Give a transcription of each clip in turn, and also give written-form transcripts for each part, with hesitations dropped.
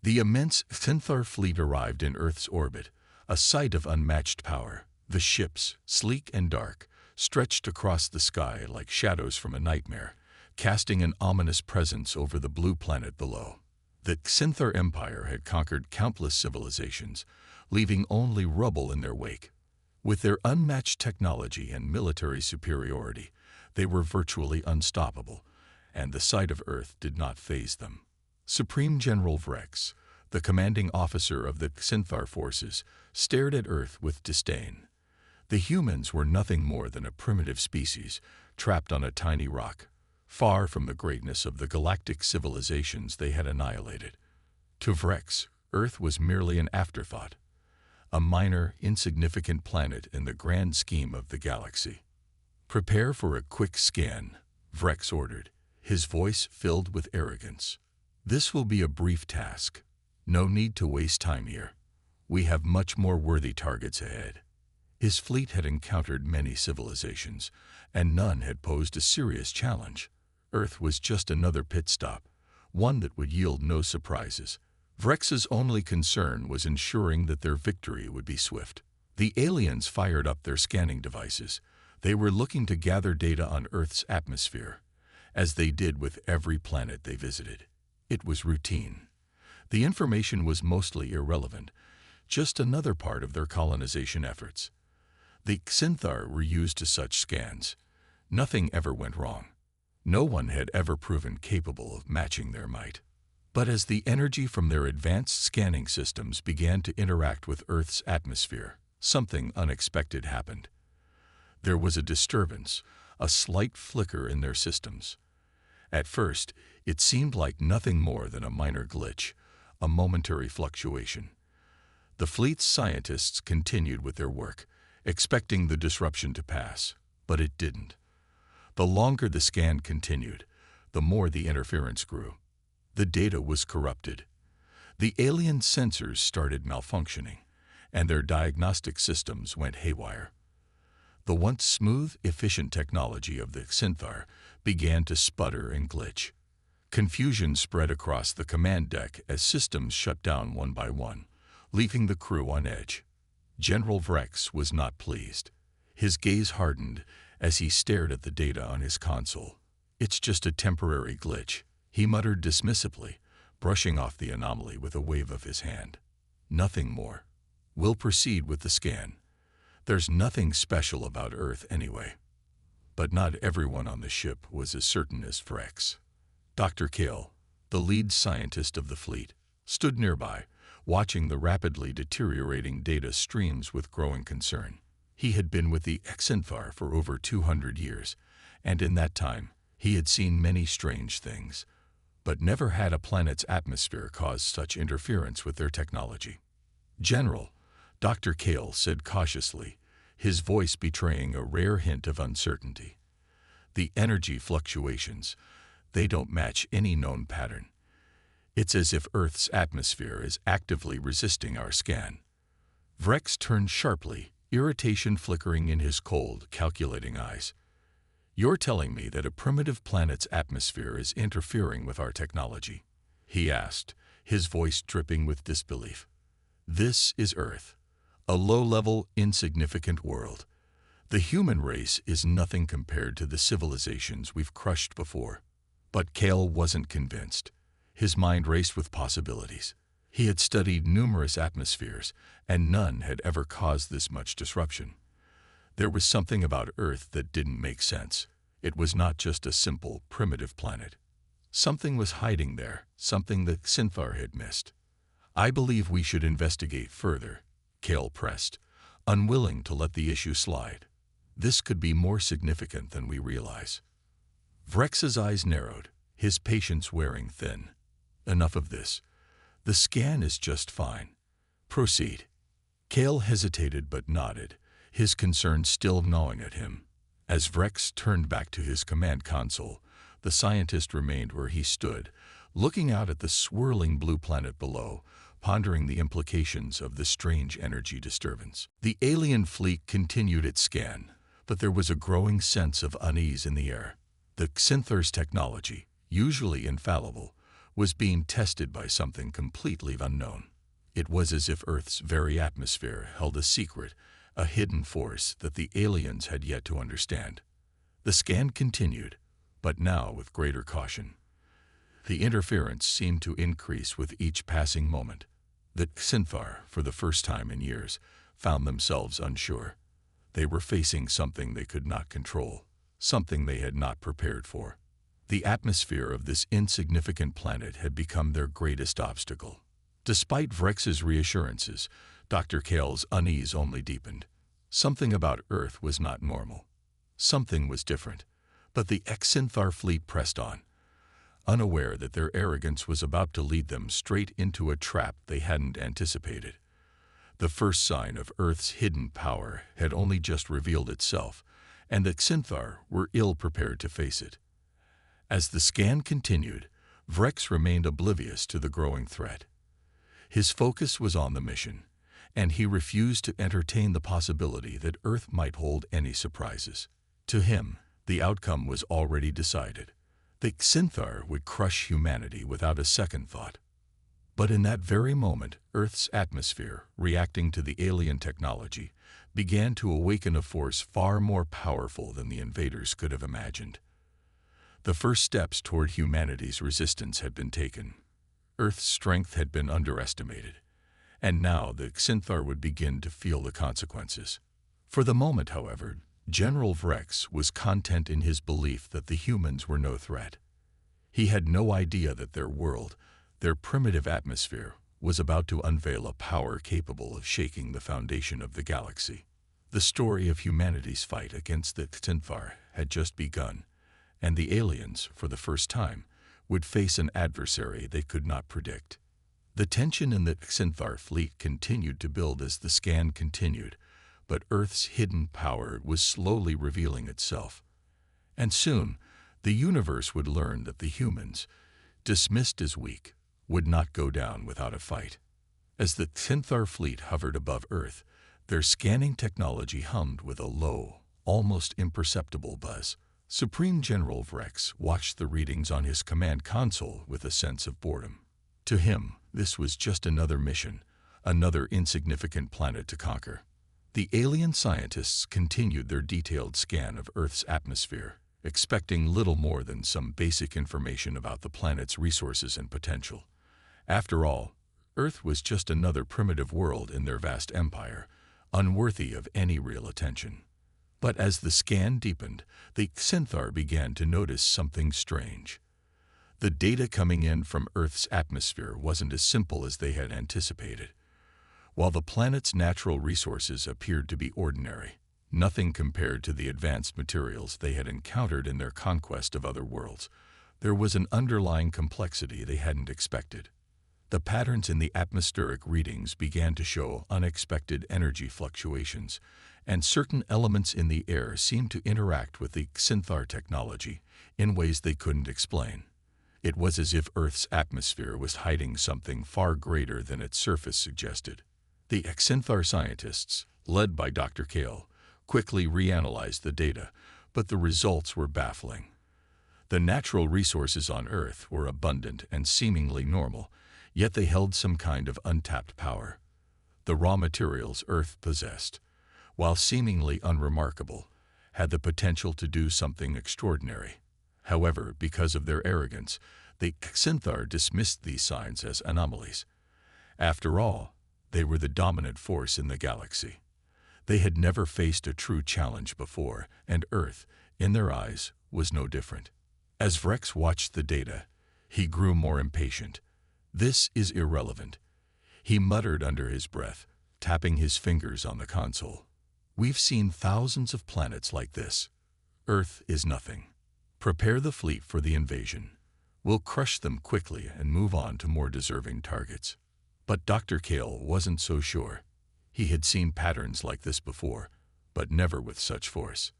The immense Synthar fleet arrived in Earth's orbit, a sight of unmatched power. The ships, sleek and dark, stretched across the sky like shadows from a nightmare, casting an ominous presence over the blue planet below. The Synthar Empire had conquered countless civilizations, leaving only rubble in their wake. With their unmatched technology and military superiority, they were virtually unstoppable, and the sight of Earth did not faze them. Supreme General Vrex, the commanding officer of the Synthar forces, stared at Earth with disdain. The humans were nothing more than a primitive species, trapped on a tiny rock, far from the greatness of the galactic civilizations they had annihilated. To Vrex, Earth was merely an afterthought, a minor, insignificant planet in the grand scheme of the galaxy. "Prepare for a quick scan," Vrex ordered, his voice filled with arrogance. "This will be a brief task. No need to waste time here. We have much more worthy targets ahead." His fleet had encountered many civilizations, and none had posed a serious challenge. Earth was just another pit stop, one that would yield no surprises. Vrex's only concern was ensuring that their victory would be swift. The aliens fired up their scanning devices. They were looking to gather data on Earth's atmosphere, as they did with every planet they visited. It was routine. The information was mostly irrelevant, just another part of their colonization efforts. The Synthar were used to such scans. Nothing ever went wrong. No one had ever proven capable of matching their might. But as the energy from their advanced scanning systems began to interact with Earth's atmosphere, something unexpected happened. There was a disturbance, a slight flicker in their systems. At first, it seemed like nothing more than a minor glitch, a momentary fluctuation. The fleet's scientists continued with their work, expecting the disruption to pass, but it didn't. The longer the scan continued, the more the interference grew. The data was corrupted. The alien sensors started malfunctioning, and their diagnostic systems went haywire. The once smooth, efficient technology of the Synthar began to sputter and glitch. Confusion spread across the command deck as systems shut down one by one, leaving the crew on edge. General Vrex was not pleased. His gaze hardened as he stared at the data on his console. "It's just a temporary glitch," he muttered dismissively, brushing off the anomaly with a wave of his hand. "Nothing more. We'll proceed with the scan. There's nothing special about Earth anyway." But not everyone on the ship was as certain as Vrex. Dr. Kale, the lead scientist of the fleet, stood nearby, watching the rapidly deteriorating data streams with growing concern. He had been with the Synthar for over 200 years, and in that time, he had seen many strange things, but never had a planet's atmosphere cause such interference with their technology. "General," Dr. Kale said cautiously, his voice betraying a rare hint of uncertainty. "The energy fluctuations, they don't match any known pattern. It's as if Earth's atmosphere is actively resisting our scan." Vrex turned sharply, irritation flickering in his cold, calculating eyes. "You're telling me that a primitive planet's atmosphere is interfering with our technology?" he asked, his voice dripping with disbelief. "This is Earth, a low-level, insignificant world. The human race is nothing compared to the civilizations we've crushed before." But Kale wasn't convinced. His mind raced with possibilities. He had studied numerous atmospheres, and none had ever caused this much disruption. There was something about Earth that didn't make sense. It was not just a simple, primitive planet. Something was hiding there, something that Synthar had missed. "I believe we should investigate further," Kale pressed, unwilling to let the issue slide. "This could be more significant than we realize." Vrex's eyes narrowed, his patience wearing thin. "Enough of this. The scan is just fine. Proceed." Kale hesitated but nodded, his concern still gnawing at him. As Vrex turned back to his command console, the scientist remained where he stood, looking out at the swirling blue planet below, pondering the implications of the strange energy disturbance. The alien fleet continued its scan, but there was a growing sense of unease in the air. The Synthar's technology, usually infallible, was being tested by something completely unknown. It was as if Earth's very atmosphere held a secret, a hidden force that the aliens had yet to understand. The scan continued, but now with greater caution. The interference seemed to increase with each passing moment. The Xinthar, for the first time in years, found themselves unsure. They were facing something they could not control, something they had not prepared for. The atmosphere of this insignificant planet had become their greatest obstacle. Despite Vrex's reassurances, Dr. Kale's unease only deepened. Something about Earth was not normal. Something was different. But the Xinthar fleet pressed on, unaware that their arrogance was about to lead them straight into a trap they hadn't anticipated. The first sign of Earth's hidden power had only just revealed itself, and the Xinthar were ill-prepared to face it. As the scan continued, Vrex remained oblivious to the growing threat. His focus was on the mission, and he refused to entertain the possibility that Earth might hold any surprises. To him, the outcome was already decided. The Xinthar would crush humanity without a second thought. But in that very moment, Earth's atmosphere, reacting to the alien technology, began to awaken a force far more powerful than the invaders could have imagined. The first steps toward humanity's resistance had been taken. Earth's strength had been underestimated, and now the Xinthar would begin to feel the consequences. For the moment, however, General Vrex was content in his belief that the humans were no threat. He had no idea that their world, their primitive atmosphere, was about to unveil a power capable of shaking the foundation of the galaxy. The story of humanity's fight against the Xinthar had just begun, and the aliens, for the first time, would face an adversary they could not predict. The tension in the Xinthar fleet continued to build as the scan continued, but Earth's hidden power was slowly revealing itself. And soon, the universe would learn that the humans, dismissed as weak, would not go down without a fight. As the Xinthar fleet hovered above Earth, their scanning technology hummed with a low, almost imperceptible buzz. Supreme General Vrex watched the readings on his command console with a sense of boredom. To him, this was just another mission, another insignificant planet to conquer. The alien scientists continued their detailed scan of Earth's atmosphere, expecting little more than some basic information about the planet's resources and potential. After all, Earth was just another primitive world in their vast empire, unworthy of any real attention. But as the scan deepened, the Xinthar began to notice something strange. The data coming in from Earth's atmosphere wasn't as simple as they had anticipated. While the planet's natural resources appeared to be ordinary, nothing compared to the advanced materials they had encountered in their conquest of other worlds, there was an underlying complexity they hadn't expected. The patterns in the atmospheric readings began to show unexpected energy fluctuations, and certain elements in the air seemed to interact with the Xinthar technology in ways they couldn't explain. It was as if Earth's atmosphere was hiding something far greater than its surface suggested. The Xinthar scientists, led by Dr. Kale, quickly reanalyzed the data, but the results were baffling. The natural resources on Earth were abundant and seemingly normal, yet they held some kind of untapped power. The raw materials Earth possessed, while seemingly unremarkable, had the potential to do something extraordinary. However, because of their arrogance, the Xinthar dismissed these signs as anomalies. After all, they were the dominant force in the galaxy. They had never faced a true challenge before, and Earth, in their eyes, was no different. As Vrex watched the data, he grew more impatient. "This is irrelevant," he muttered under his breath, tapping his fingers on the console. "We've seen thousands of planets like this. Earth is nothing. Prepare the fleet for the invasion. We'll crush them quickly and move on to more deserving targets." But Dr. Kale wasn't so sure. He had seen patterns like this before, but never with such force.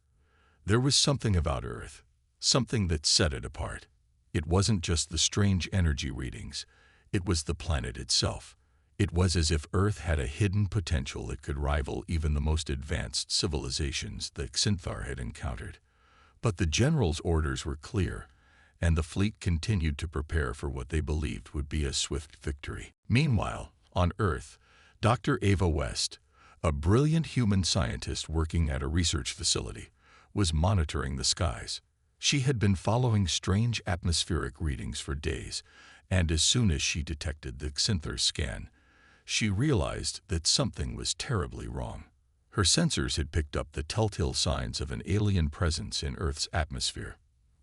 There was something about Earth, something that set it apart. It wasn't just the strange energy readings. It was the planet itself. It was as if Earth had a hidden potential that could rival even the most advanced civilizations that Xinthar had encountered. But the general's orders were clear, and the fleet continued to prepare for what they believed would be a swift victory. Meanwhile, on Earth, Dr. Ava West, a brilliant human scientist working at a research facility, was monitoring the skies. She had been following strange atmospheric readings for days, and as soon as she detected the Xanthar scan, she realized that something was terribly wrong. Her sensors had picked up the telltale signs of an alien presence in Earth's atmosphere.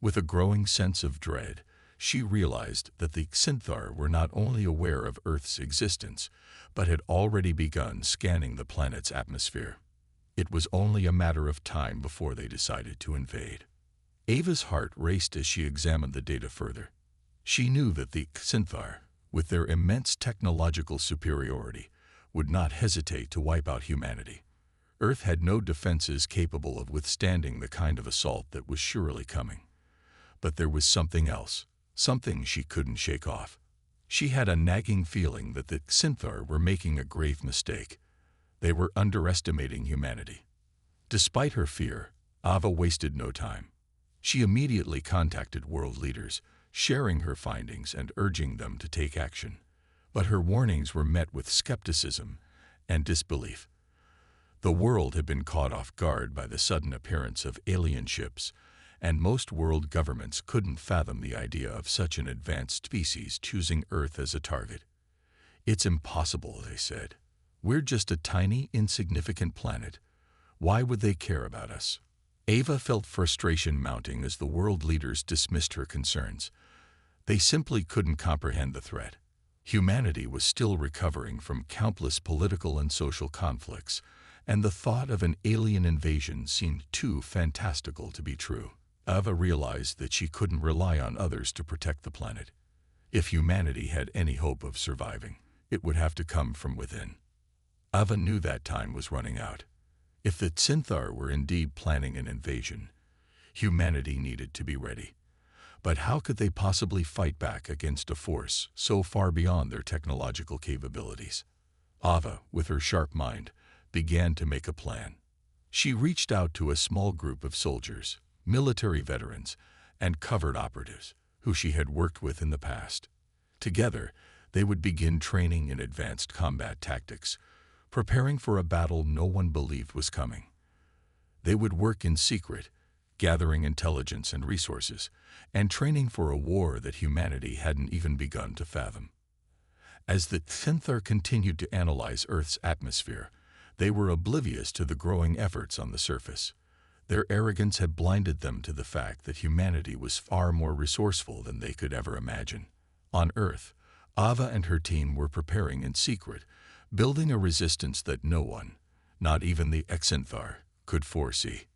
With a growing sense of dread, she realized that the Xanthar were not only aware of Earth's existence, but had already begun scanning the planet's atmosphere. It was only a matter of time before they decided to invade. Ava's heart raced as she examined the data further. She knew that the Xanthar, with their immense technological superiority, would not hesitate to wipe out humanity. Earth had no defenses capable of withstanding the kind of assault that was surely coming. But there was something else, something she couldn't shake off. She had a nagging feeling that the Xanthar were making a grave mistake. They were underestimating humanity. Despite her fear, Ava wasted no time. She immediately contacted world leaders, sharing her findings and urging them to take action. But her warnings were met with skepticism and disbelief. The world had been caught off guard by the sudden appearance of alien ships, and most world governments couldn't fathom the idea of such an advanced species choosing Earth as a target. "It's impossible," they said. "We're just a tiny, insignificant planet. Why would they care about us?" Ava felt frustration mounting as the world leaders dismissed her concerns. They simply couldn't comprehend the threat. Humanity was still recovering from countless political and social conflicts, and the thought of an alien invasion seemed too fantastical to be true. Ava realized that she couldn't rely on others to protect the planet. If humanity had any hope of surviving, it would have to come from within. Ava knew that time was running out. If the Xanthar were indeed planning an invasion, humanity needed to be ready. But how could they possibly fight back against a force so far beyond their technological capabilities? Ava, with her sharp mind, began to make a plan. She reached out to a small group of soldiers, military veterans, and covert operatives who she had worked with in the past. Together, they would begin training in advanced combat tactics, preparing for a battle no one believed was coming. They would work in secret, gathering intelligence and resources, and training for a war that humanity hadn't even begun to fathom. As the Xanthar continued to analyze Earth's atmosphere, they were oblivious to the growing efforts on the surface. Their arrogance had blinded them to the fact that humanity was far more resourceful than they could ever imagine. On Earth, Ava and her team were preparing in secret, building a resistance that no one, not even the Xanthar, could foresee.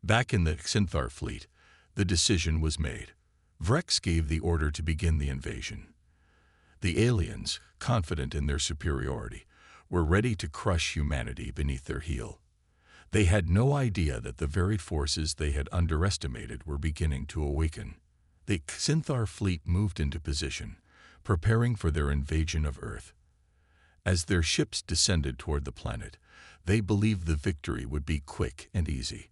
Back in the Xanthar fleet, the decision was made. Vrex gave the order to begin the invasion. The aliens, confident in their superiority, were ready to crush humanity beneath their heel. They had no idea that the very forces they had underestimated were beginning to awaken. The Xanthar fleet moved into position, preparing for their invasion of Earth. As their ships descended toward the planet, they believed the victory would be quick and easy.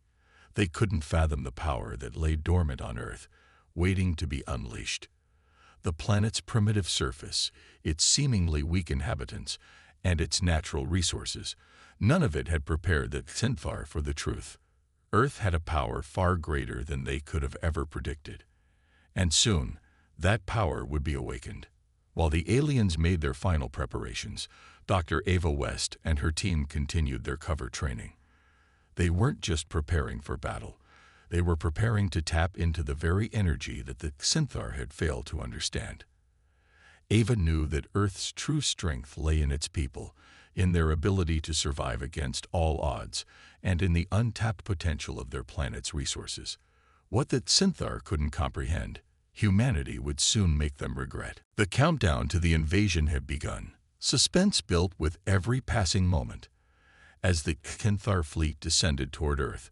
They couldn't fathom the power that lay dormant on Earth, waiting to be unleashed. The planet's primitive surface, its seemingly weak inhabitants, and its natural resources, none of it had prepared the Xanthar for the truth. Earth had a power far greater than they could have ever predicted. And soon, that power would be awakened. While the aliens made their final preparations, Dr. Ava West and her team continued their covert training. They weren't just preparing for battle. They were preparing to tap into the very energy that the Xanthar had failed to understand. Ava knew that Earth's true strength lay in its people, in their ability to survive against all odds, and in the untapped potential of their planet's resources. What the Xanthar couldn't comprehend, humanity would soon make them regret. The countdown to the invasion had begun. Suspense built with every passing moment. As the Xanthar fleet descended toward Earth,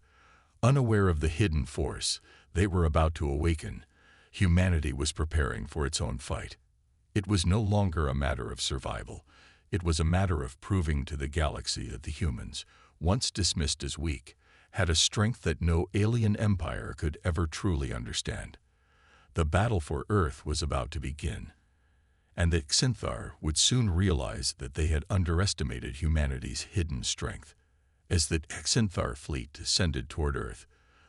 unaware of the hidden force they were about to awaken, humanity was preparing for its own fight. It was no longer a matter of survival. It was a matter of proving to the galaxy that the humans, once dismissed as weak, had a strength that no alien empire could ever truly understand. The battle for Earth was about to begin, and the Xinthar would soon realize that they had underestimated humanity's hidden strength. As the Xinthar fleet descended toward Earth,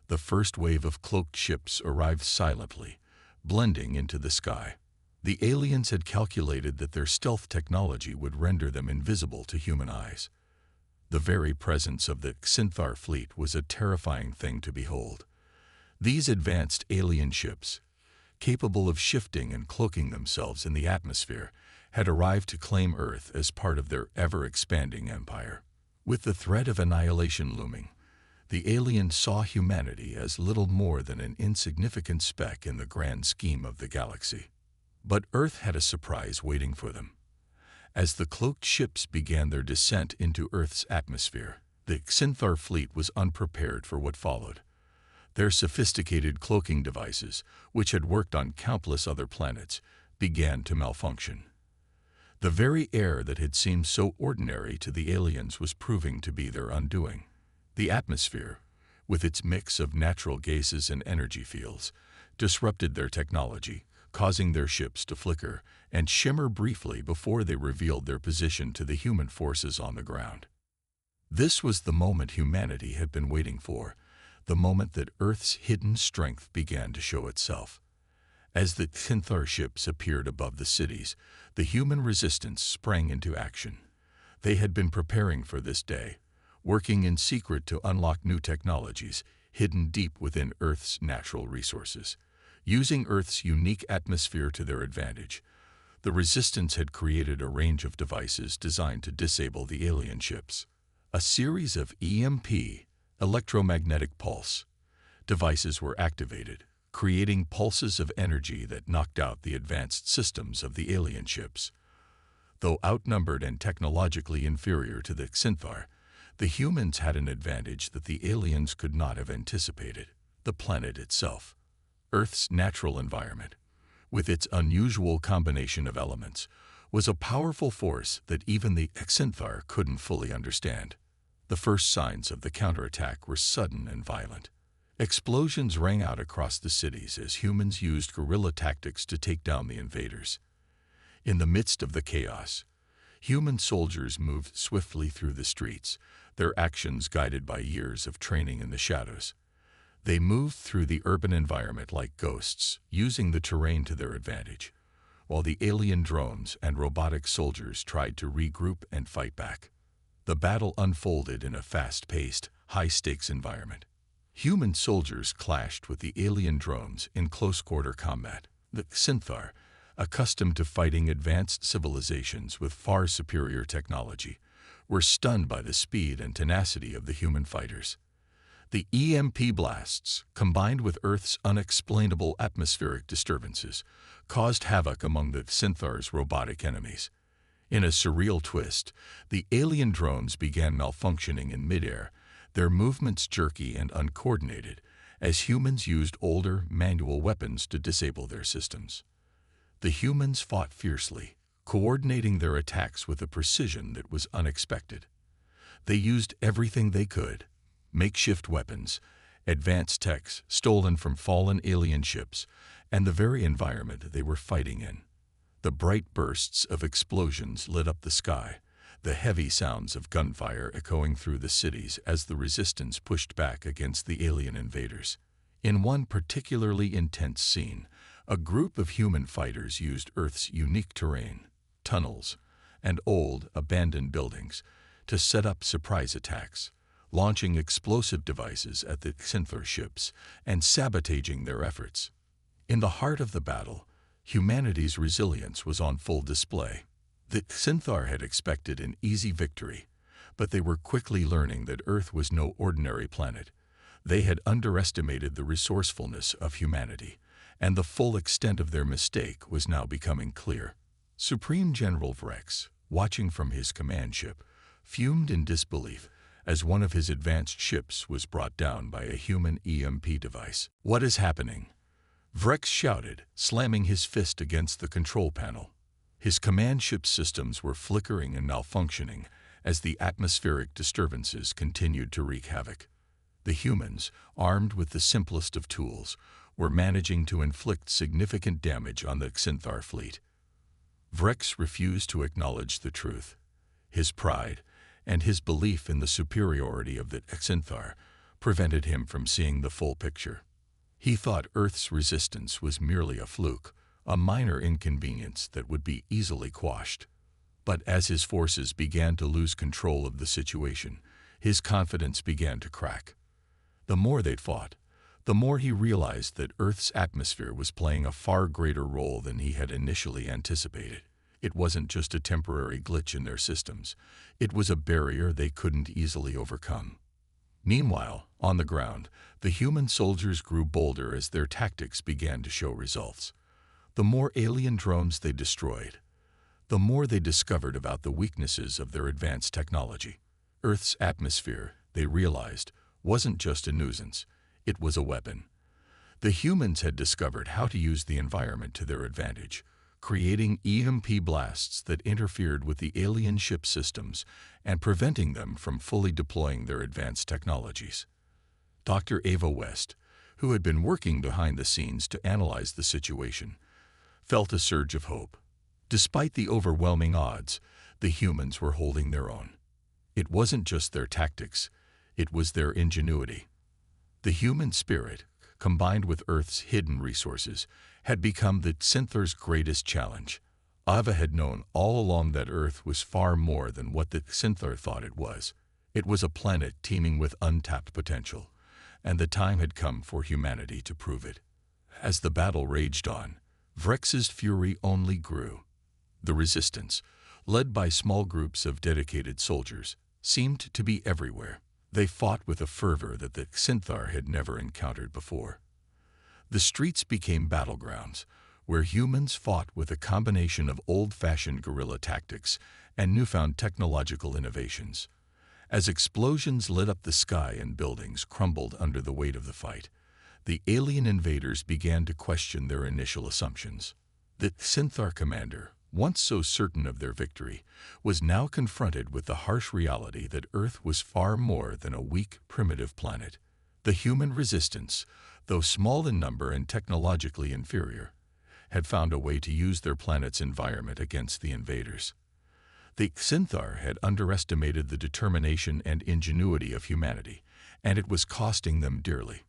the first wave of cloaked ships arrived silently, blending into the sky. The aliens had calculated that their stealth technology would render them invisible to human eyes. The very presence of the Xinthar fleet was a terrifying thing to behold. These advanced alien ships, capable of shifting and cloaking themselves in the atmosphere, had arrived to claim Earth as part of their ever-expanding empire. With the threat of annihilation looming, the aliens saw humanity as little more than an insignificant speck in the grand scheme of the galaxy. But Earth had a surprise waiting for them. As the cloaked ships began their descent into Earth's atmosphere, the Xinthar fleet was unprepared for what followed. Their sophisticated cloaking devices, which had worked on countless other planets, began to malfunction. The very air that had seemed so ordinary to the aliens was proving to be their undoing. The atmosphere, with its mix of natural gases and energy fields, disrupted their technology, causing their ships to flicker and shimmer briefly before they revealed their position to the human forces on the ground. This was the moment humanity had been waiting for, the moment that Earth's hidden strength began to show itself. As the Xinthar ships appeared above the cities, the human resistance sprang into action. They had been preparing for this day, working in secret to unlock new technologies hidden deep within Earth's natural resources. Using Earth's unique atmosphere to their advantage, the Resistance had created a range of devices designed to disable the alien ships. A series of EMP, electromagnetic pulse, devices were activated, creating pulses of energy that knocked out the advanced systems of the alien ships. Though outnumbered and technologically inferior to the Xinthar, the humans had an advantage that the aliens could not have anticipated: the planet itself. Earth's natural environment, with its unusual combination of elements, was a powerful force that even the Xinthar couldn't fully understand. The first signs of the counterattack were sudden and violent. Explosions rang out across the cities as humans used guerrilla tactics to take down the invaders. In the midst of the chaos, human soldiers moved swiftly through the streets, their actions guided by years of training in the shadows. They moved through the urban environment like ghosts, using the terrain to their advantage, while the alien drones and robotic soldiers tried to regroup and fight back. The battle unfolded in a fast-paced, high-stakes environment. Human soldiers clashed with the alien drones in close-quarter combat. The Xinthar, accustomed to fighting advanced civilizations with far superior technology, were stunned by the speed and tenacity of the human fighters. The EMP blasts, combined with Earth's unexplainable atmospheric disturbances, caused havoc among the Xinthar's robotic enemies. In a surreal twist, the alien drones began malfunctioning in midair, their movements jerky and uncoordinated, as humans used older, manual weapons to disable their systems. The humans fought fiercely, coordinating their attacks with a precision that was unexpected. They used everything they could: makeshift weapons, advanced techs stolen from fallen alien ships, and the very environment they were fighting in. The bright bursts of explosions lit up the sky, the heavy sounds of gunfire echoing through the cities as the Resistance pushed back against the alien invaders. In one particularly intense scene, a group of human fighters used Earth's unique terrain, tunnels, and old, abandoned buildings to set up surprise attacks, launching explosive devices at the Xinthar ships and sabotaging their efforts. In the heart of the battle, humanity's resilience was on full display. The Xinthar had expected an easy victory, but they were quickly learning that Earth was no ordinary planet. They had underestimated the resourcefulness of humanity, and the full extent of their mistake was now becoming clear. Supreme General Vrex, watching from his command ship, fumed in disbelief as one of his advanced ships was brought down by a human EMP device. "What is happening?" Vrex shouted, slamming his fist against the control panel. His command ship's systems were flickering and malfunctioning as the atmospheric disturbances continued to wreak havoc. The humans, armed with the simplest of tools, were managing to inflict significant damage on the Xanthar fleet. Vrex refused to acknowledge the truth. His pride and his belief in the superiority of the Xanthar prevented him from seeing the full picture. He thought Earth's resistance was merely a fluke, a minor inconvenience that would be easily quashed. But as his forces began to lose control of the situation, his confidence began to crack. The more they'd fought, the more he realized that Earth's atmosphere was playing a far greater role than he had initially anticipated. It wasn't just a temporary glitch in their systems. It was a barrier they couldn't easily overcome. Meanwhile, on the ground, the human soldiers grew bolder as their tactics began to show results. The more alien drones they destroyed, the more they discovered about the weaknesses of their advanced technology. Earth's atmosphere, they realized, wasn't just a nuisance, it was a weapon. The humans had discovered how to use the environment to their advantage, creating EMP blasts that interfered with the alien ship systems and preventing them from fully deploying their advanced technologies. Dr. Ava West, who had been working behind the scenes to analyze the situation, felt a surge of hope. Despite the overwhelming odds, the humans were holding their own. It wasn't just their tactics, it was their ingenuity. The human spirit, combined with Earth's hidden resources, had become the Xanthar's greatest challenge. Ava had known all along that Earth was far more than what the Xanthar thought it was. It was a planet teeming with untapped potential, and the time had come for humanity to prove it. As the battle raged on, Vrex's fury only grew. The resistance, led by small groups of dedicated soldiers, seemed to be everywhere. They fought with a fervor that the Xanthar had never encountered before. The streets became battlegrounds, where humans fought with a combination of old-fashioned guerrilla tactics and newfound technological innovations. As explosions lit up the sky and buildings crumbled under the weight of the fight, the alien invaders began to question their initial assumptions. The Xanthar commander, once so certain of their victory, was now confronted with the harsh reality that Earth was far more than a weak, primitive planet. The human resistance, though small in number and technologically inferior, had found a way to use their planet's environment against the invaders. The Xanthar had underestimated the determination and ingenuity of humanity, and it was costing them dearly.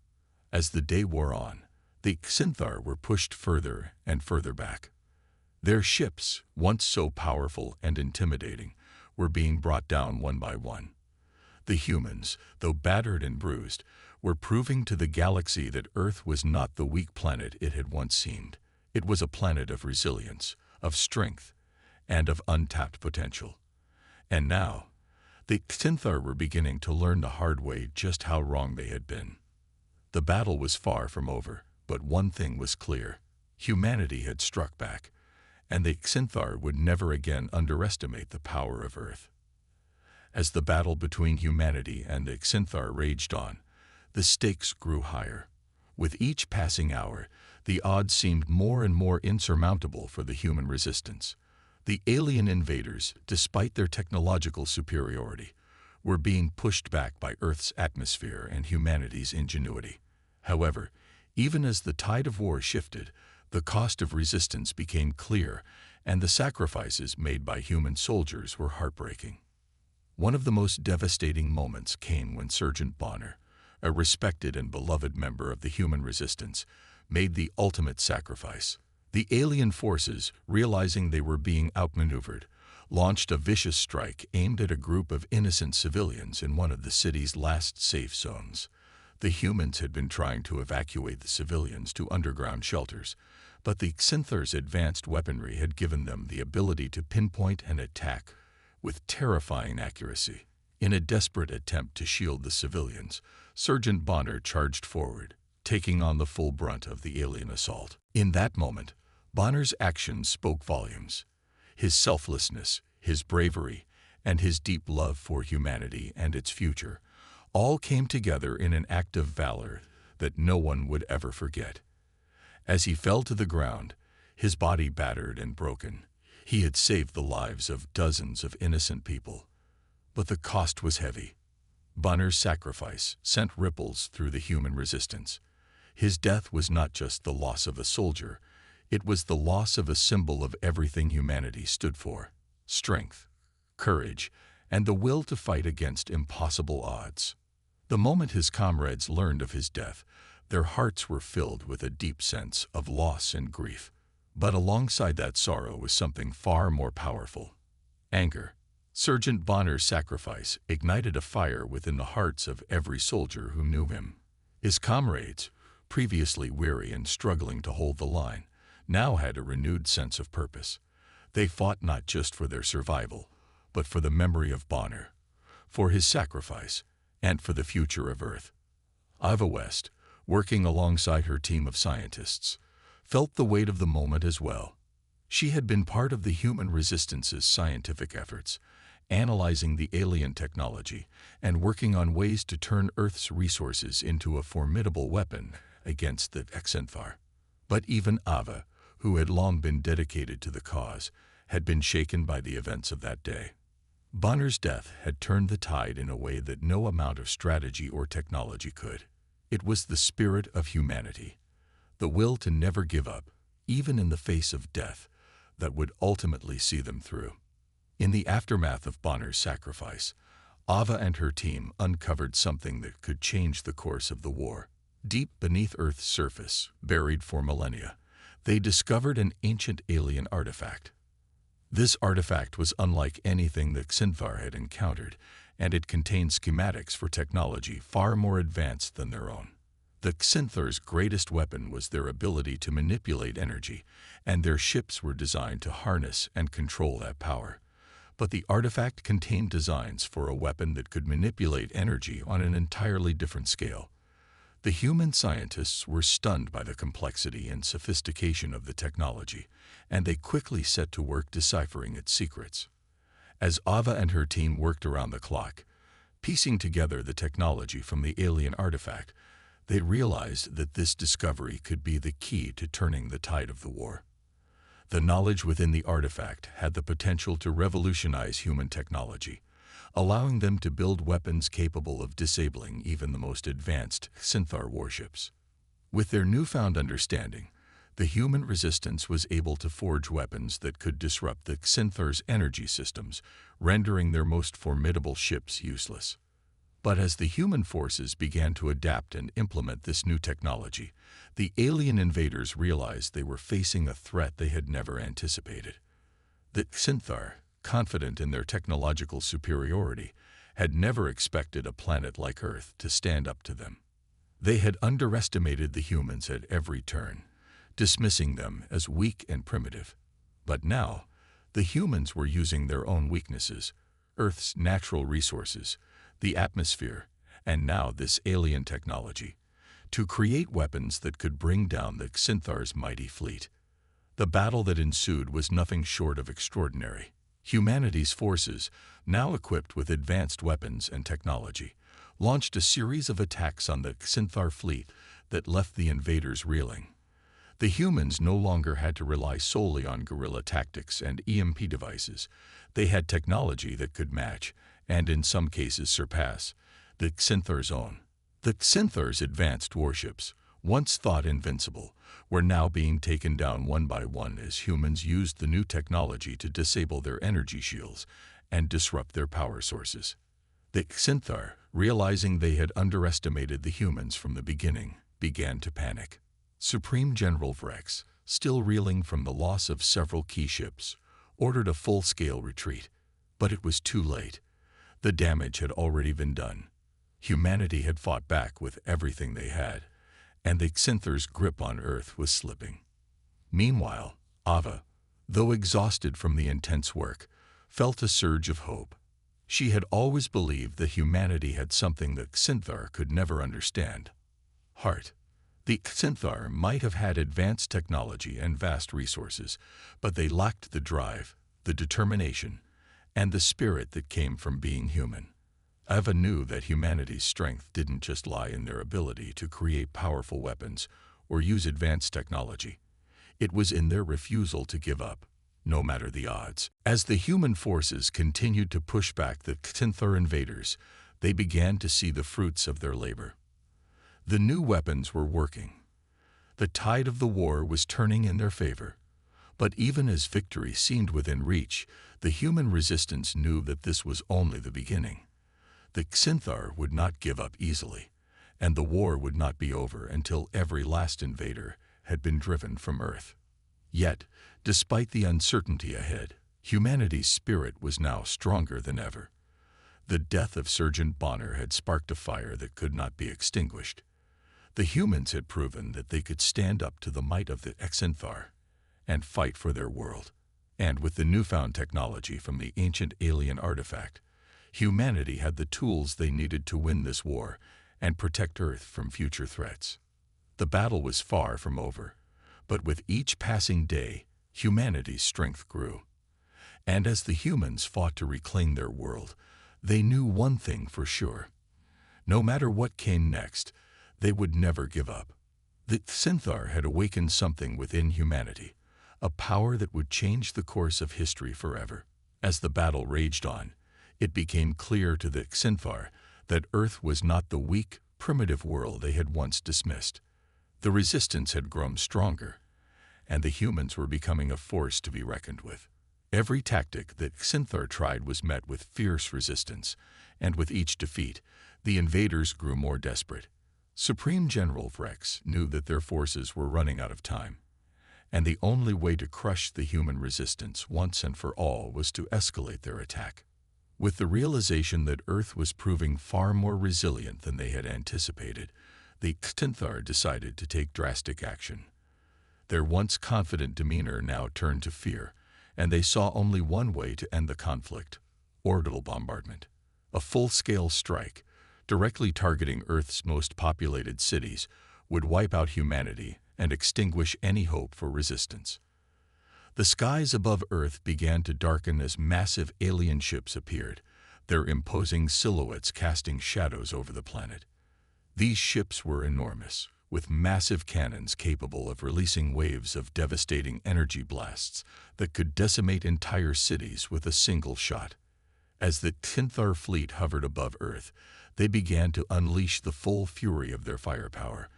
As the day wore on, the Xanthar were pushed further and further back. Their ships, once so powerful and intimidating, were being brought down one by one. The humans, though battered and bruised, were proving to the galaxy that Earth was not the weak planet it had once seemed. It was a planet of resilience, of strength, and of untapped potential. And now, the Xanthar were beginning to learn the hard way just how wrong they had been. The battle was far from over, but one thing was clear. Humanity had struck back, and the Xanthar would never again underestimate the power of Earth. As the battle between humanity and the Xanthar raged on, the stakes grew higher. With each passing hour, the odds seemed more and more insurmountable for the human resistance. The alien invaders, despite their technological superiority, were being pushed back by Earth's atmosphere and humanity's ingenuity. However, even as the tide of war shifted, the cost of resistance became clear, and the sacrifices made by human soldiers were heartbreaking. One of the most devastating moments came when Sergeant Bonner, a respected and beloved member of the human resistance, made the ultimate sacrifice. The alien forces, realizing they were being outmaneuvered, launched a vicious strike aimed at a group of innocent civilians in one of the city's last safe zones. The humans had been trying to evacuate the civilians to underground shelters, but the Xanthar's advanced weaponry had given them the ability to pinpoint and attack with terrifying accuracy. In a desperate attempt to shield the civilians, Sergeant Bonner charged forward, taking on the full brunt of the alien assault. In that moment, Bonner's actions spoke volumes. His selflessness, his bravery, and his deep love for humanity and its future all came together in an act of valor that no one would ever forget. As he fell to the ground, his body battered and broken, he had saved the lives of dozens of innocent people. But the cost was heavy. Bonner's sacrifice sent ripples through the human resistance. His death was not just the loss of a soldier, it was the loss of a symbol of everything humanity stood for: strength, courage, and the will to fight against impossible odds. The moment his comrades learned of his death, their hearts were filled with a deep sense of loss and grief. But alongside that sorrow was something far more powerful: anger. Sergeant Bonner's sacrifice ignited a fire within the hearts of every soldier who knew him. His comrades, previously weary and struggling to hold the line, now had a renewed sense of purpose. They fought not just for their survival, but for the memory of Bonner, for his sacrifice, and for the future of Earth. Ava West, working alongside her team of scientists, felt the weight of the moment as well. She had been part of the human resistance's scientific efforts, analyzing the alien technology and working on ways to turn Earth's resources into a formidable weapon against the Xanthar. But even Ava, who had long been dedicated to the cause, had been shaken by the events of that day. Bonner's death had turned the tide in a way that no amount of strategy or technology could. It was the spirit of humanity, the will to never give up, even in the face of death, that would ultimately see them through. In the aftermath of Bonner's sacrifice, Ava and her team uncovered something that could change the course of the war. Deep beneath Earth's surface, buried for millennia, they discovered an ancient alien artifact. This artifact was unlike anything the Xanthar had encountered, and it contained schematics for technology far more advanced than their own. The Xanthar's greatest weapon was their ability to manipulate energy, and their ships were designed to harness and control that power. But the artifact contained designs for a weapon that could manipulate energy on an entirely different scale. The human scientists were stunned by the complexity and sophistication of the technology, and they quickly set to work deciphering its secrets. As Ava and her team worked around the clock, piecing together the technology from the alien artifact, they realized that this discovery could be the key to turning the tide of the war. The knowledge within the artifact had the potential to revolutionize human technology, allowing them to build weapons capable of disabling even the most advanced Xanthar warships. With their newfound understanding, the human resistance was able to forge weapons that could disrupt the Xanthar's energy systems, rendering their most formidable ships useless. But as the human forces began to adapt and implement this new technology, the alien invaders realized they were facing a threat they had never anticipated. The Xanthar, confident in their technological superiority, had never expected a planet like Earth to stand up to them. They had underestimated the humans at every turn, dismissing them as weak and primitive. But now, the humans were using their own weaknesses, Earth's natural resources, the atmosphere, and now this alien technology, to create weapons that could bring down the Xanthar's mighty fleet. The battle that ensued was nothing short of extraordinary. Humanity's forces, now equipped with advanced weapons and technology, launched a series of attacks on the Xanthar fleet that left the invaders reeling. The humans no longer had to rely solely on guerrilla tactics and EMP devices. They had technology that could match, and in some cases surpass, the Xanthar's own. The Xanthar's advanced warships, once thought invincible, were now being taken down one by one as humans used the new technology to disable their energy shields and disrupt their power sources. The Xanthar, realizing they had underestimated the humans from the beginning, began to panic. Supreme General Vrex, still reeling from the loss of several key ships, ordered a full-scale retreat. But it was too late. The damage had already been done. Humanity had fought back with everything they had, and the Xanthar's grip on Earth was slipping. Meanwhile, Ava, though exhausted from the intense work, felt a surge of hope. She had always believed that humanity had something that Xanthar could never understand: heart. The Xanthar might have had advanced technology and vast resources, but they lacked the drive, the determination, and the spirit that came from being human. Ava knew that humanity's strength didn't just lie in their ability to create powerful weapons or use advanced technology. It was in their refusal to give up, no matter the odds. As the human forces continued to push back the Xanthar invaders, they began to see the fruits of their labor. The new weapons were working, The tide of the war was turning in their favor. But even as victory seemed within reach, the human resistance knew that this was only the beginning. The Xinthar would not give up easily, and the war would not be over until every last invader had been driven from Earth. Yet, despite the uncertainty ahead, humanity's spirit was now stronger than ever. The death of Sergeant Bonner had sparked a fire that could not be extinguished. The humans had proven that they could stand up to the might of the Xinthar and fight for their world. And with the newfound technology from the ancient alien artifact, humanity had the tools they needed to win this war and protect Earth from future threats. The battle was far from over, but with each passing day, humanity's strength grew. And as the humans fought to reclaim their world, they knew one thing for sure. No matter what came next, they would never give up. The Xinthar had awakened something within humanity, a power that would change the course of history forever. As the battle raged on, it became clear to the Xinthar that Earth was not the weak, primitive world they had once dismissed. The resistance had grown stronger, and the humans were becoming a force to be reckoned with. Every tactic that Xinthar tried was met with fierce resistance, and with each defeat, the invaders grew more desperate. Supreme General Vrex knew that their forces were running out of time, and the only way to crush the human resistance once and for all was to escalate their attack. With the realization that Earth was proving far more resilient than they had anticipated, the Xinthar decided to take drastic action. Their once confident demeanor now turned to fear, and they saw only one way to end the conflict: orbital bombardment. A full-scale strike, directly targeting Earth's most populated cities, would wipe out humanity and extinguish any hope for resistance. The skies above Earth began to darken as massive alien ships appeared, their imposing silhouettes casting shadows over the planet. These ships were enormous, with massive cannons capable of releasing waves of devastating energy blasts that could decimate entire cities with a single shot. As the Xinthar fleet hovered above Earth, they began to unleash the full fury of their firepower,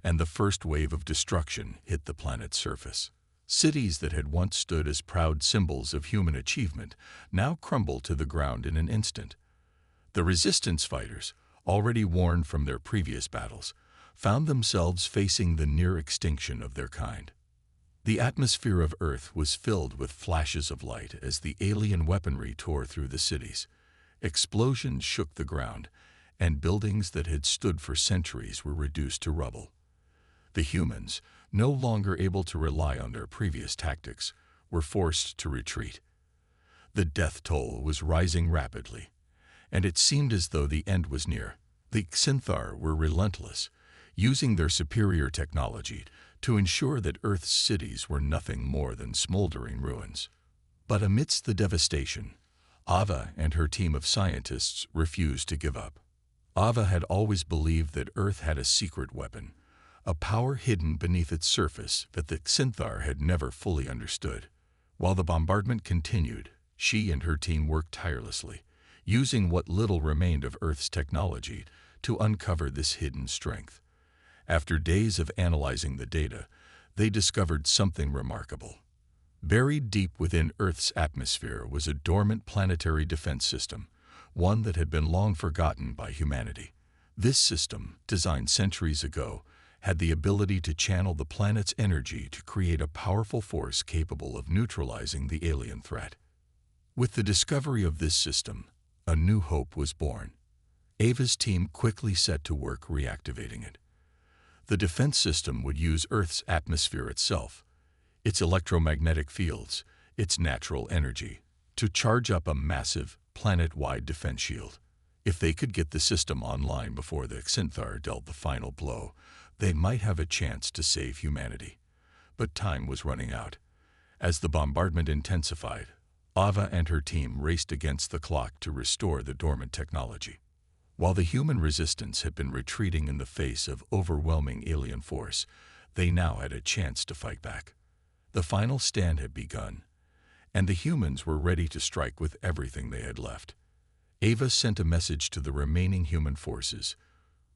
and the first wave of destruction hit the planet's surface. Cities that had once stood as proud symbols of human achievement now crumbled to the ground in an instant. The resistance fighters, already worn from their previous battles, found themselves facing the near extinction of their kind. The atmosphere of Earth was filled with flashes of light as the alien weaponry tore through the cities. Explosions shook the ground, and buildings that had stood for centuries were reduced to rubble. The humans, no longer able to rely on their previous tactics, were forced to retreat. The death toll was rising rapidly, and it seemed as though the end was near. The Xinthar were relentless, using their superior technology to ensure that Earth's cities were nothing more than smoldering ruins. But amidst the devastation, Ava and her team of scientists refused to give up. Ava had always believed that Earth had a secret weapon, a power hidden beneath its surface that the Xinthar had never fully understood. While the bombardment continued, she and her team worked tirelessly, using what little remained of Earth's technology to uncover this hidden strength. After days of analyzing the data, they discovered something remarkable. Buried deep within Earth's atmosphere was a dormant planetary defense system, one that had been long forgotten by humanity. This system, designed centuries ago, had the ability to channel the planet's energy to create a powerful force capable of neutralizing the alien threat. With the discovery of this system, a new hope was born. Ava's team quickly set to work reactivating it. The defense system would use Earth's atmosphere itself, its electromagnetic fields, its natural energy, to charge up a massive, planet-wide defense shield. If they could get the system online before the Xinthar dealt the final blow, they might have a chance to save humanity. But time was running out. As the bombardment intensified, Ava and her team raced against the clock to restore the dormant technology. While the human resistance had been retreating in the face of overwhelming alien force, they now had a chance to fight back. The final stand had begun, and the humans were ready to strike with everything they had left. Ava sent a message to the remaining human forces: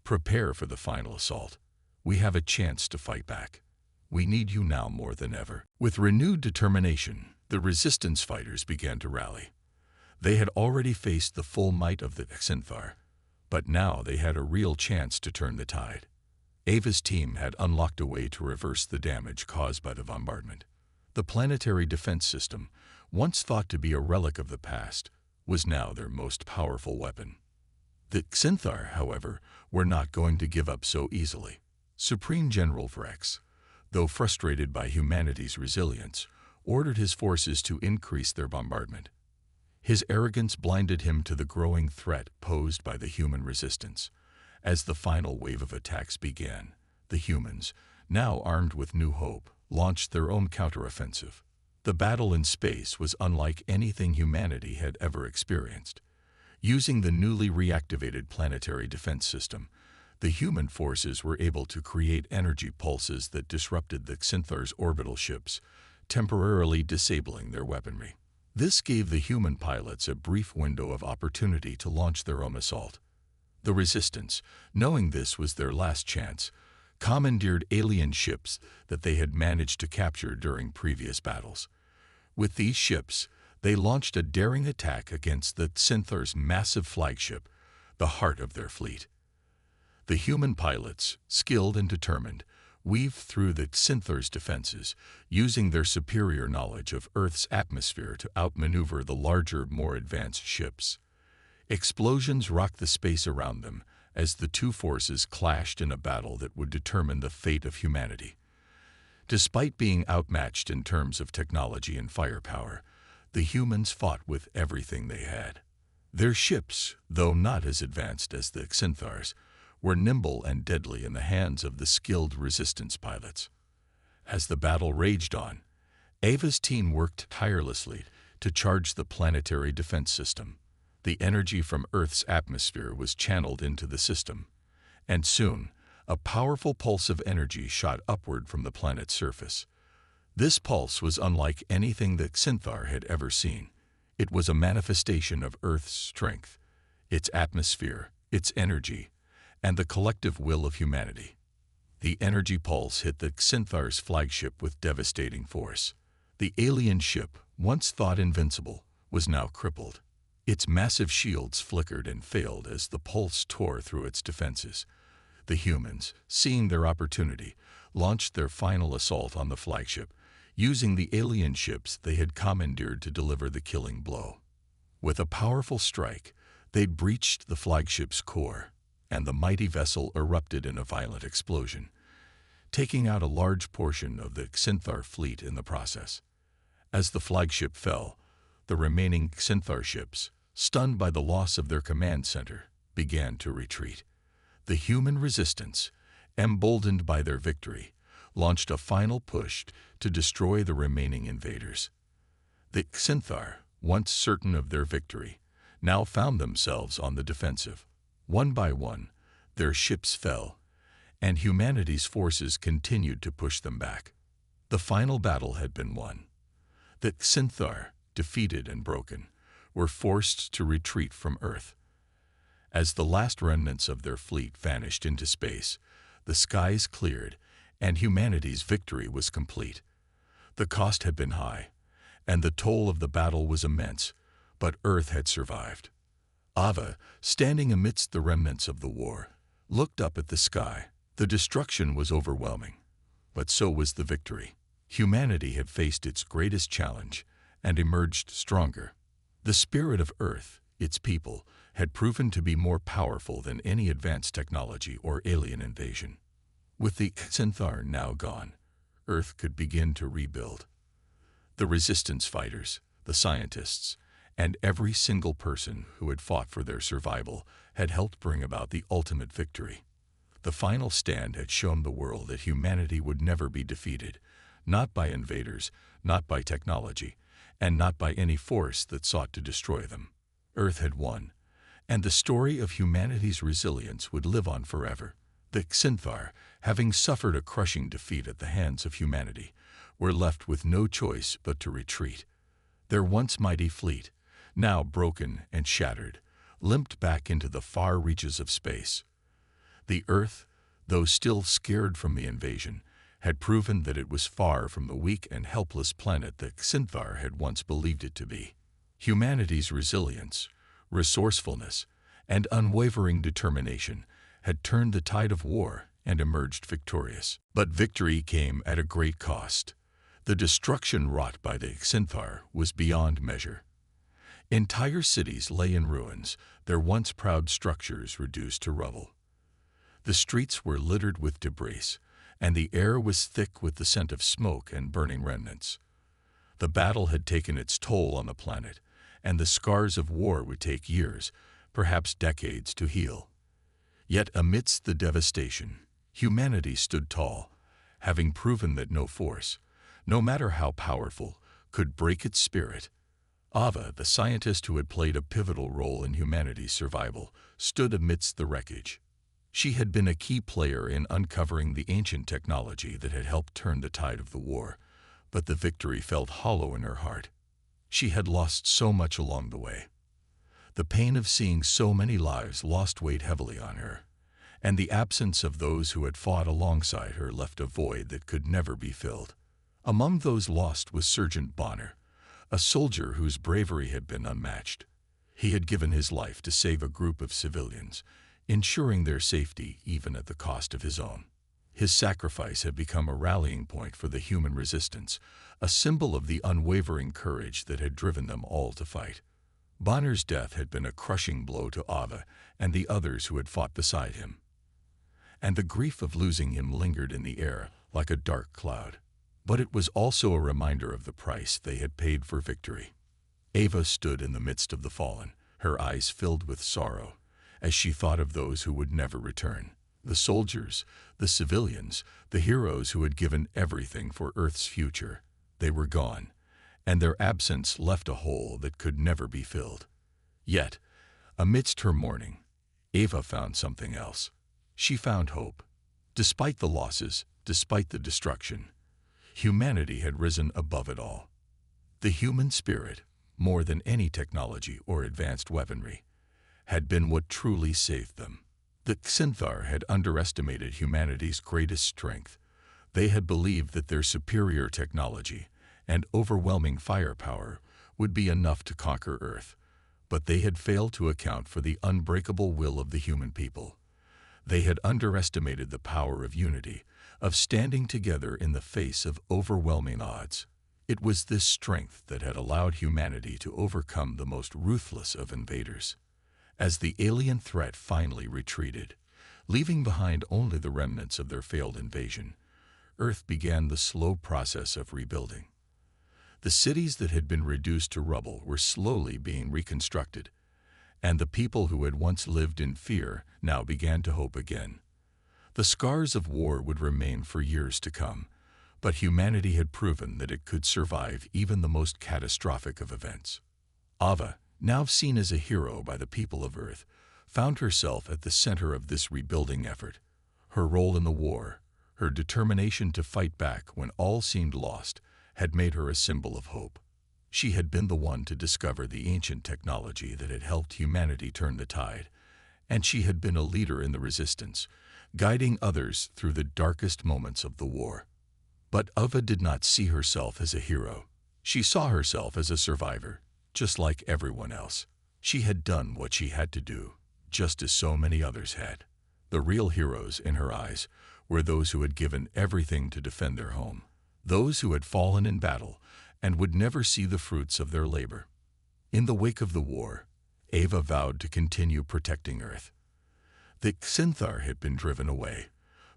"Prepare for the final assault. We have a chance to fight back." We need you now more than ever." With renewed determination, the resistance fighters began to rally. They had already faced the full might of the Xanthar, but now they had a real chance to turn the tide. Ava's team had unlocked a way to reverse the damage caused by the bombardment. The planetary defense system, once thought to be a relic of the past, was now their most powerful weapon. The Xanthar, however, were not going to give up so easily. Supreme General Vrex, though frustrated by humanity's resilience, ordered his forces to increase their bombardment. His arrogance blinded him to the growing threat posed by the human resistance. As the final wave of attacks began, the humans, now armed with new hope, launched their own counteroffensive. The battle in space was unlike anything humanity had ever experienced. Using the newly reactivated planetary defense system, the human forces were able to create energy pulses that disrupted the Xanthar's orbital ships, temporarily disabling their weaponry. This gave the human pilots a brief window of opportunity to launch their own assault. The Resistance, knowing this was their last chance, commandeered alien ships that they had managed to capture during previous battles. With these ships, they launched a daring attack against the Xanthar's massive flagship, the heart of their fleet. The human pilots, skilled and determined, weaved through the Xanthar's defenses, using their superior knowledge of Earth's atmosphere to outmaneuver the larger, more advanced ships. Explosions rocked the space around them as the two forces clashed in a battle that would determine the fate of humanity. Despite being outmatched in terms of technology and firepower, the humans fought with everything they had. Their ships, though not as advanced as the Xanthars, were nimble and deadly in the hands of the skilled resistance pilots. As the battle raged on, Ava's team worked tirelessly to charge the planetary defense system. The energy from Earth's atmosphere was channeled into the system, and soon, a powerful pulse of energy shot upward from the planet's surface. This pulse was unlike anything that Xanthar had ever seen. It was a manifestation of Earth's strength, its atmosphere, its energy, and the collective will of humanity. The energy pulse hit the Xanthar's flagship with devastating force. The alien ship, once thought invincible, was now crippled. Its massive shields flickered and failed as the pulse tore through its defenses. The humans, seeing their opportunity, launched their final assault on the flagship, using the alien ships they had commandeered to deliver the killing blow. With a powerful strike, they breached the flagship's core, and the mighty vessel erupted in a violent explosion, taking out a large portion of the Xanthar fleet in the process. As the flagship fell, the remaining Xanthar ships, stunned by the loss of their command center, began to retreat. The human resistance, emboldened by their victory, launched a final push to destroy the remaining invaders. The Xanthar, once certain of their victory, now found themselves on the defensive. One by one, their ships fell, and humanity's forces continued to push them back. The final battle had been won. The Xanthar, defeated and broken, were forced to retreat from Earth. As the last remnants of their fleet vanished into space, the skies cleared, and humanity's victory was complete. The cost had been high, and the toll of the battle was immense, but Earth had survived. Ava, standing amidst the remnants of the war, looked up at the sky. The destruction was overwhelming, but so was the victory. Humanity had faced its greatest challenge and emerged stronger. The spirit of Earth, its people, had proven to be more powerful than any advanced technology or alien invasion. With the Xanthar now gone, Earth could begin to rebuild. The resistance fighters, the scientists, and every single person who had fought for their survival had helped bring about the ultimate victory. The final stand had shown the world that humanity would never be defeated, not by invaders, not by technology, and not by any force that sought to destroy them. Earth had won, and the story of humanity's resilience would live on forever. The Xanthar, having suffered a crushing defeat at the hands of humanity, were left with no choice but to retreat. Their once mighty fleet, now broken and shattered, limped back into the far reaches of space. The Earth, though still scared from the invasion, had proven that it was far from the weak and helpless planet that Xinthar had once believed it to be. Humanity's resilience, resourcefulness, and unwavering determination had turned the tide of war and emerged victorious. But victory came at a great cost. The destruction wrought by the Xinthar was beyond measure. Entire cities lay in ruins, their once proud structures reduced to rubble. The streets were littered with debris, and the air was thick with the scent of smoke and burning remnants. The battle had taken its toll on the planet, and the scars of war would take years, perhaps decades, to heal. Yet amidst the devastation, humanity stood tall, having proven that no force, no matter how powerful, could break its spirit. Ava, the scientist who had played a pivotal role in humanity's survival, stood amidst the wreckage. She had been a key player in uncovering the ancient technology that had helped turn the tide of the war, but the victory felt hollow in her heart. She had lost so much along the way. The pain of seeing so many lives lost weighed heavily on her, and the absence of those who had fought alongside her left a void that could never be filled. Among those lost was Sergeant Bonner, a soldier whose bravery had been unmatched. He had given his life to save a group of civilians, ensuring their safety even at the cost of his own. His sacrifice had become a rallying point for the human resistance, a symbol of the unwavering courage that had driven them all to fight. Bonner's death had been a crushing blow to Ava and the others who had fought beside him, and the grief of losing him lingered in the air like a dark cloud. But it was also a reminder of the price they had paid for victory. Ava stood in the midst of the fallen, her eyes filled with sorrow, as she thought of those who would never return. The soldiers, the civilians, the heroes who had given everything for Earth's future. They were gone, and their absence left a hole that could never be filled. Yet, amidst her mourning, Ava found something else. She found hope. Despite the losses, despite the destruction, humanity had risen above it all. The human spirit, more than any technology or advanced weaponry, had been what truly saved them. The Xinthar had underestimated humanity's greatest strength. They had believed that their superior technology and overwhelming firepower would be enough to conquer Earth, but they had failed to account for the unbreakable will of the human people. They had underestimated the power of unity, of standing together in the face of overwhelming odds. It was this strength that had allowed humanity to overcome the most ruthless of invaders. As the alien threat finally retreated, leaving behind only the remnants of their failed invasion, Earth began the slow process of rebuilding. The cities that had been reduced to rubble were slowly being reconstructed, and the people who had once lived in fear now began to hope again. The scars of war would remain for years to come, but humanity had proven that it could survive even the most catastrophic of events. Ava, now seen as a hero by the people of Earth, found herself at the center of this rebuilding effort. Her role in the war, her determination to fight back when all seemed lost, had made her a symbol of hope. She had been the one to discover the ancient technology that had helped humanity turn the tide, and she had been a leader in the resistance, guiding others through the darkest moments of the war. But Ava did not see herself as a hero. She saw herself as a survivor, just like everyone else. She had done what she had to do, just as so many others had. The real heroes, in her eyes, were those who had given everything to defend their home, those who had fallen in battle and would never see the fruits of their labor. In the wake of the war, Ava vowed to continue protecting Earth. The Xinthar had been driven away,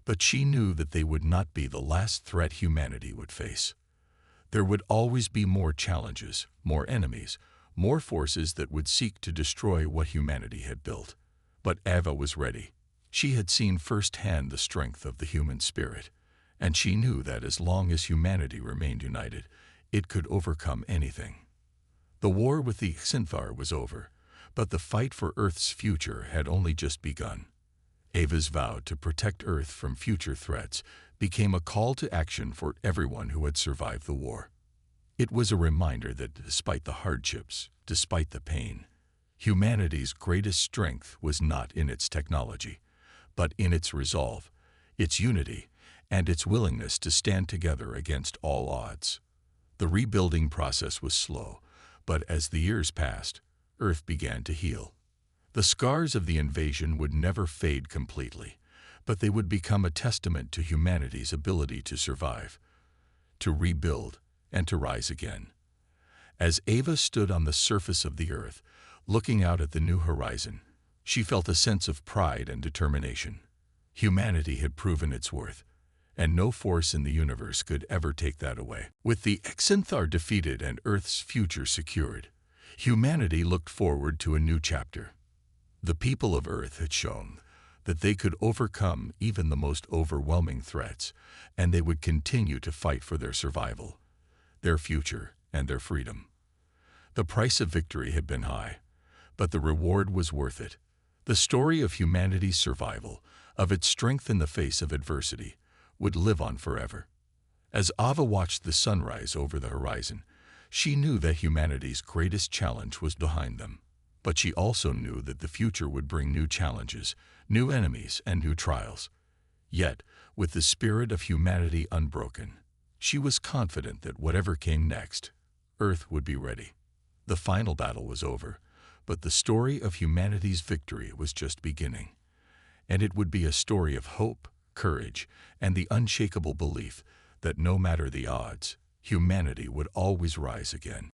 but she knew that they would not be the last threat humanity would face. There would always be more challenges, more enemies, more forces that would seek to destroy what humanity had built. But Ava was ready. She had seen firsthand the strength of the human spirit, and she knew that as long as humanity remained united, it could overcome anything. The war with the Xinthar was over, but the fight for Earth's future had only just begun. Ava's vow to protect Earth from future threats became a call to action for everyone who had survived the war. It was a reminder that despite the hardships, despite the pain, humanity's greatest strength was not in its technology, but in its resolve, its unity, and its willingness to stand together against all odds. The rebuilding process was slow, but as the years passed, Earth began to heal. The scars of the invasion would never fade completely, but they would become a testament to humanity's ability to survive, to rebuild, and to rise again. As Ava stood on the surface of the Earth, looking out at the new horizon, she felt a sense of pride and determination. Humanity had proven its worth, and no force in the universe could ever take that away. With the Xanthar defeated and Earth's future secured, humanity looked forward to a new chapter. The people of Earth had shown that they could overcome even the most overwhelming threats, and they would continue to fight for their survival, their future, and their freedom. The price of victory had been high, but the reward was worth it. The story of humanity's survival, of its strength in the face of adversity, would live on forever. As Ava watched the sunrise over the horizon, she knew that humanity's greatest challenge was behind them. But she also knew that the future would bring new challenges, new enemies, and new trials. Yet, with the spirit of humanity unbroken, she was confident that whatever came next, Earth would be ready. The final battle was over, but the story of humanity's victory was just beginning. And it would be a story of hope, courage, and the unshakable belief that no matter the odds, humanity would always rise again.